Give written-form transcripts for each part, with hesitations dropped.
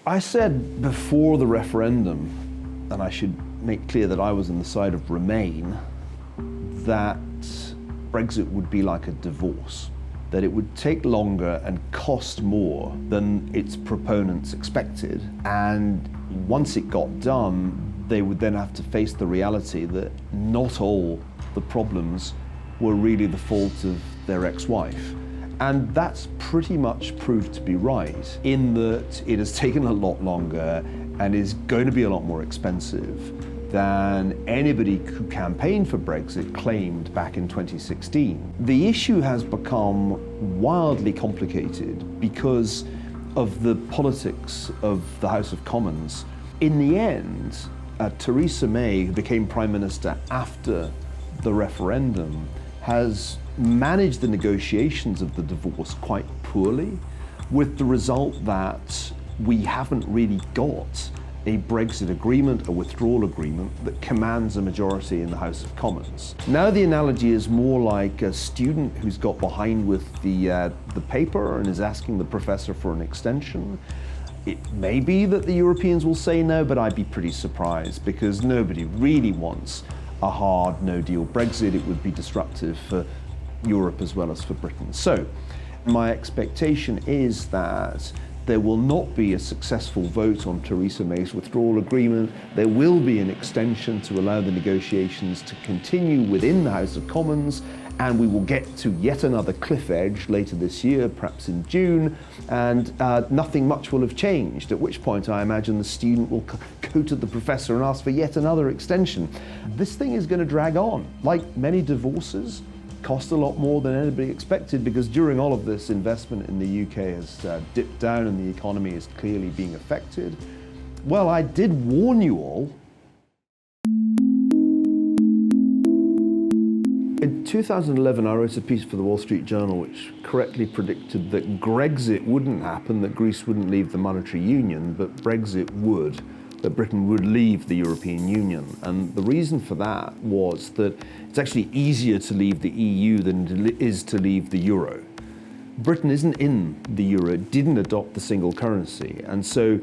I said before the referendum, and I should make clear that I was on the side of Remain, that Brexit would be like a divorce, that it would take longer and cost more than its proponents expected. And once it got done, they would then have to face the reality that not all the problems were really the fault of their ex-wife. And that's pretty much proved to be right, in that it has taken a lot longer and is going to be a lot more expensive than anybody who campaigned for Brexit claimed back in 2016. The issue has become wildly complicated because of the politics of the House of Commons. In the end, Theresa May, who became Prime Minister after the referendum, has managed the negotiations of the divorce quite poorly, with the result that we haven't really got a Brexit agreement, a withdrawal agreement that commands a majority in the House of Commons. Now the analogy is more like a student who's got behind with the paper and is asking the professor for an extension. It may be that the Europeans will say no, but I'd be pretty surprised, because nobody really wants a hard no-deal Brexit. It would be disruptive for Europe as well as for Britain. So my expectation is that there will not be a successful vote on Theresa May's withdrawal agreement. There will be an extension to allow the negotiations to continue within the House of Commons, and we will get to yet another cliff edge later this year, perhaps in June, and nothing much will have changed, at which point I imagine the student will go to the professor and ask for yet another extension. This thing is going to drag on. Like many divorces, cost a lot more than anybody expected, because during all of this, investment in the UK has dipped down and the economy is clearly being affected. Well, I did warn you all. In 2011, I wrote a piece for the Wall Street Journal which correctly predicted that Grexit wouldn't happen, that Greece wouldn't leave the monetary union, but Brexit would, that Britain would leave the European Union. And the reason for that was that it's actually easier to leave the EU than it is to leave the euro. Britain isn't in the euro, didn't adopt the single currency, and so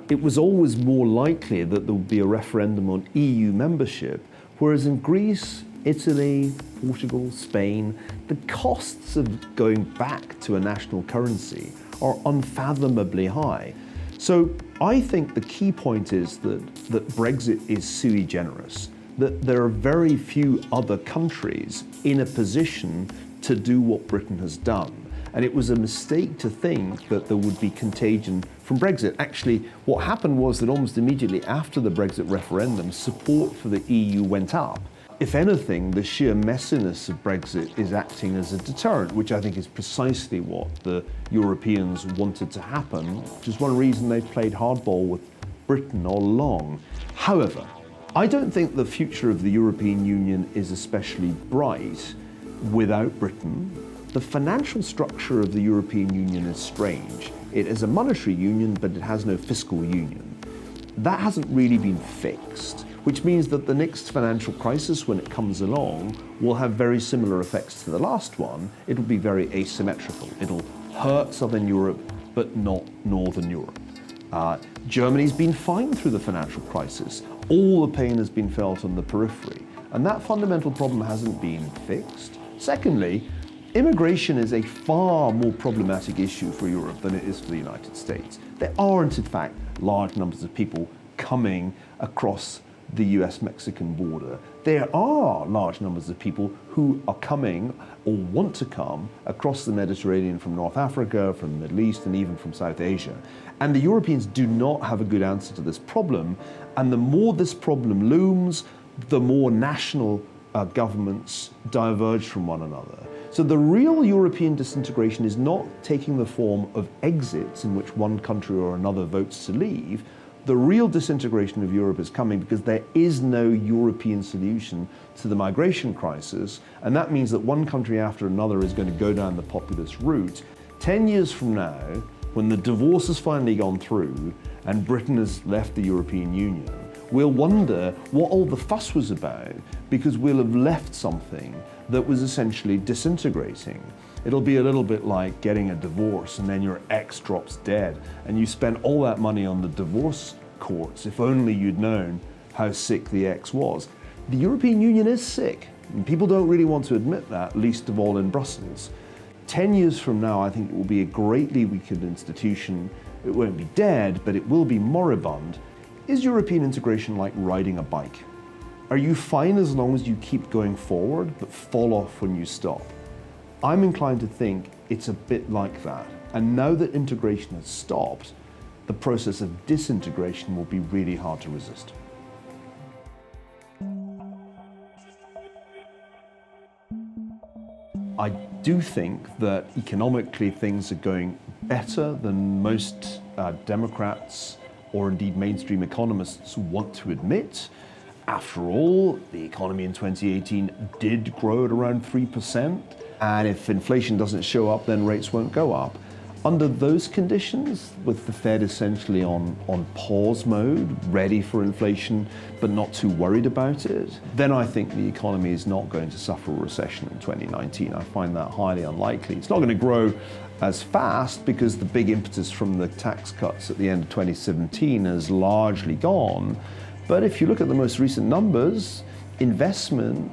it was always more likely that there would be a referendum on EU membership, whereas in Greece, Italy, Portugal, Spain, the costs of going back to a national currency are unfathomably high. So I think the key point is that Brexit is sui generis, that there are very few other countries in a position to do what Britain has done. And it was a mistake to think that there would be contagion from Brexit. Actually, what happened was that almost immediately after the Brexit referendum, support for the EU went up. If anything, the sheer messiness of Brexit is acting as a deterrent, which I think is precisely what the Europeans wanted to happen, which is one reason they've played hardball with Britain all along. However, I don't think the future of the European Union is especially bright without Britain. The financial structure of the European Union is strange. It is a monetary union, but it has no fiscal union. That hasn't really been fixed, which means that the next financial crisis, when it comes along, will have very similar effects to the last one. It'll be very asymmetrical. It'll hurt Southern Europe, but not Northern Europe. Germany's been fine through the financial crisis. All the pain has been felt on the periphery, and that fundamental problem hasn't been fixed. Secondly, immigration is a far more problematic issue for Europe than it is for the United States. There aren't, in fact, large numbers of people coming across the US-Mexican border. There are large numbers of people who are coming or want to come across the Mediterranean from North Africa, from the Middle East, and even from South Asia. And the Europeans do not have a good answer to this problem. And the more this problem looms, the more national governments diverge from one another. So the real European disintegration is not taking the form of exits in which one country or another votes to leave. The real disintegration of Europe is coming because there is no European solution to the migration crisis, and that means that one country after another is going to go down the populist route. 10 years from now, when the divorce has finally gone through and Britain has left the European Union, we'll wonder what all the fuss was about, because we'll have left something that was essentially disintegrating. It'll be a little bit like getting a divorce and then your ex drops dead and you spend all that money on the divorce courts. If only you'd known how sick the ex was. The European Union is sick, and people don't really want to admit that, least of all in Brussels. 10 years from now, I think it will be a greatly weakened institution. It won't be dead, but it will be moribund. Is European integration like riding a bike? Are you fine as long as you keep going forward, but fall off when you stop? I'm inclined to think it's a bit like that. And now that integration has stopped, the process of disintegration will be really hard to resist. I do think that economically things are going better than most Democrats or indeed mainstream economists want to admit. After all, the economy in 2018 did grow at around 3%, and if inflation doesn't show up, then rates won't go up. Under those conditions, with the Fed essentially on pause mode, ready for inflation, but not too worried about it, then I think the economy is not going to suffer a recession in 2019. I find that highly unlikely. It's not going to grow as fast because the big impetus from the tax cuts at the end of 2017 has largely gone. But if you look at the most recent numbers, investment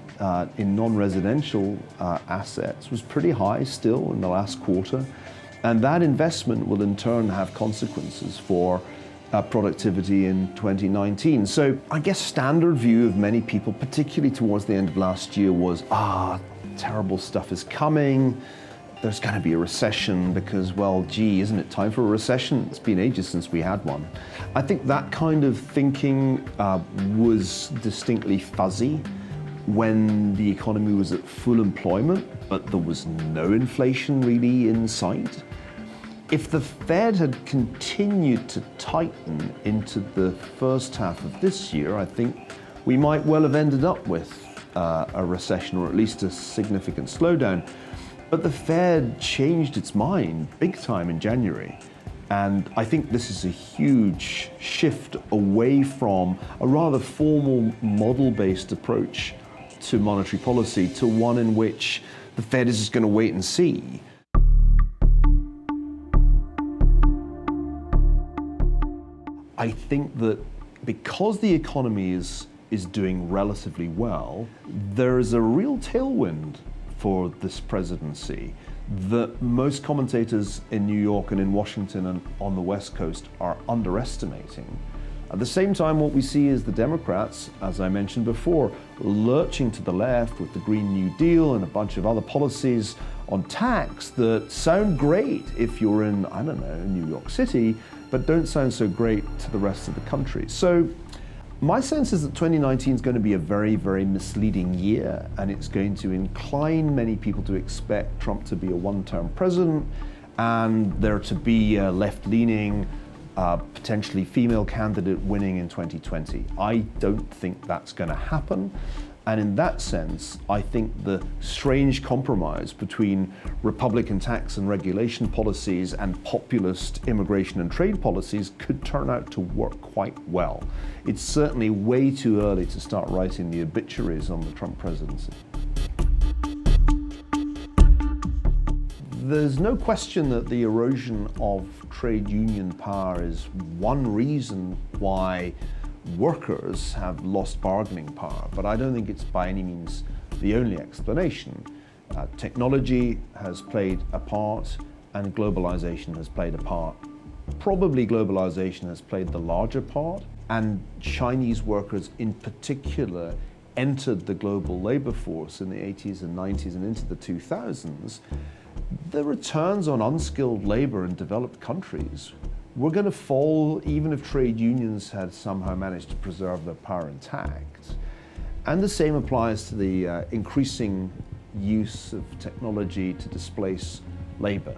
in non-residential assets was pretty high still in the last quarter. And that investment will in turn have consequences for productivity in 2019. So I guess standard view of many people, particularly towards the end of last year, was, terrible stuff is coming. There's going to be a recession because, well, gee, isn't it time for a recession? It's been ages since we had one. I think that kind of thinking was distinctly fuzzy when the economy was at full employment, but there was no inflation really in sight. If the Fed had continued to tighten into the first half of this year, I think we might well have ended up with a recession or at least a significant slowdown. But the Fed changed its mind big time in January. And I think this is a huge shift away from a rather formal model-based approach to monetary policy to one in which the Fed is just going to wait and see. I think that because the economy is doing relatively well, there is a real tailwind for this presidency that most commentators in New York and in Washington and on the West Coast are underestimating. At the same time, what we see is the Democrats, as I mentioned before, lurching to the left with the Green New Deal and a bunch of other policies on tax that sound great if you're in, I don't know, New York City, but don't sound so great to the rest of the country. So my sense is that 2019 is going to be a very, very misleading year, and it's going to incline many people to expect Trump to be a one-term president and there to be a left-leaning, potentially female candidate winning in 2020. I don't think that's going to happen. And in that sense, I think the strange compromise between Republican tax and regulation policies and populist immigration and trade policies could turn out to work quite well. It's certainly way too early to start writing the obituaries on the Trump presidency. There's no question that the erosion of trade union power is one reason why workers have lost bargaining power, but I don't think it's by any means the only explanation. Technology has played a part and globalization has played a part. Probably globalization has played the larger part, and Chinese workers in particular entered the global labor force in the 80s and 90s and into the 2000s. The returns on unskilled labor in developed countries were going to fall even if trade unions had somehow managed to preserve their power intact. And the same applies to the increasing use of technology to displace labor.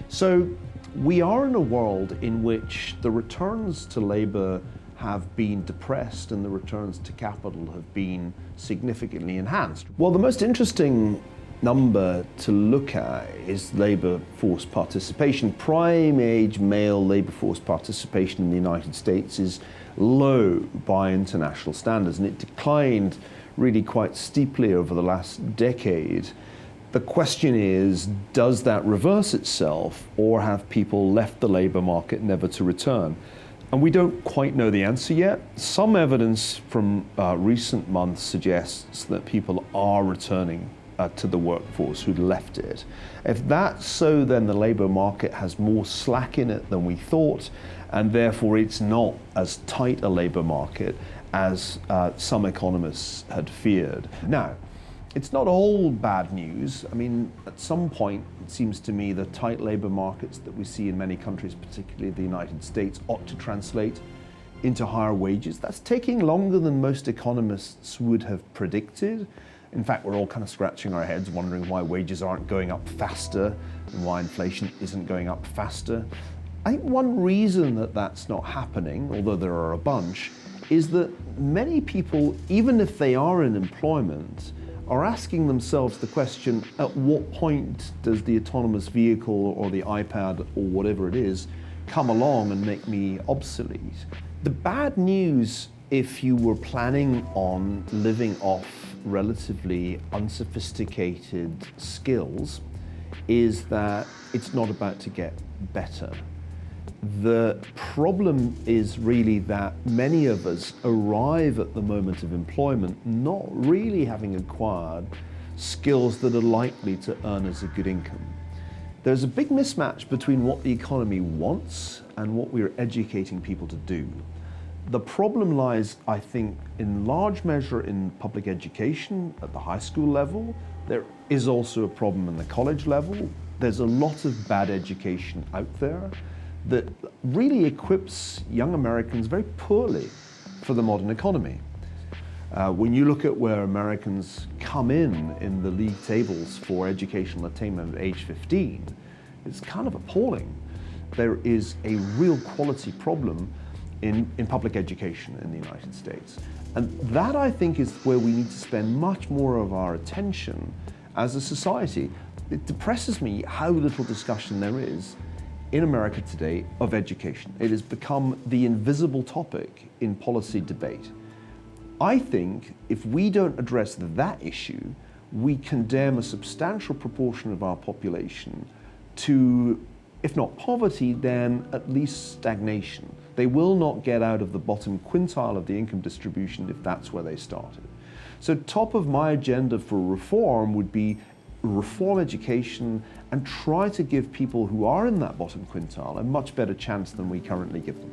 So we are in a world in which the returns to labor have been depressed and the returns to capital have been significantly enhanced. Well, the most interesting number to look at is labor force participation. Prime age male labor force participation in the United States is low by international standards, and it declined really quite steeply over the last decade. The question is, does that reverse itself, or have people left the labour market never to return? And we don't quite know the answer yet. Some evidence from recent months suggests that people are returning to the workforce who'd left it. If that's so, then the labour market has more slack in it than we thought, and therefore it's not as tight a labour market as some economists had feared. Now, it's not all bad news. I mean, at some point, it seems to me the tight labour markets that we see in many countries, particularly the United States, ought to translate into higher wages. That's taking longer than most economists would have predicted. In fact, we're all kind of scratching our heads wondering why wages aren't going up faster and why inflation isn't going up faster. I think one reason that that's not happening, although there are a bunch, is that many people, even if they are in employment, are asking themselves the question, at what point does the autonomous vehicle or the iPad or whatever it is come along and make me obsolete? The bad news, if you were planning on living off relatively unsophisticated skills, is that it's not about to get better. The problem is really that many of us arrive at the moment of employment not really having acquired skills that are likely to earn us a good income. There's a big mismatch between what the economy wants and what we're educating people to do. The problem lies, I think, in large measure in public education at the high school level. There is also a problem in the college level. There's a lot of bad education out there that really equips young Americans very poorly for the modern economy. When you look at where Americans come in the league tables for educational attainment at age 15, it's kind of appalling. There is a real quality problem in public education in the United States. And that, I think, is where we need to spend much more of our attention as a society. It depresses me how little discussion there is in America today of education. It has become the invisible topic in policy debate. I think if we don't address that issue, we condemn a substantial proportion of our population to, if not poverty, then at least stagnation. They will not get out of the bottom quintile of the income distribution if that's where they started. So top of my agenda for reform would be reform education and try to give people who are in that bottom quintile a much better chance than we currently give them.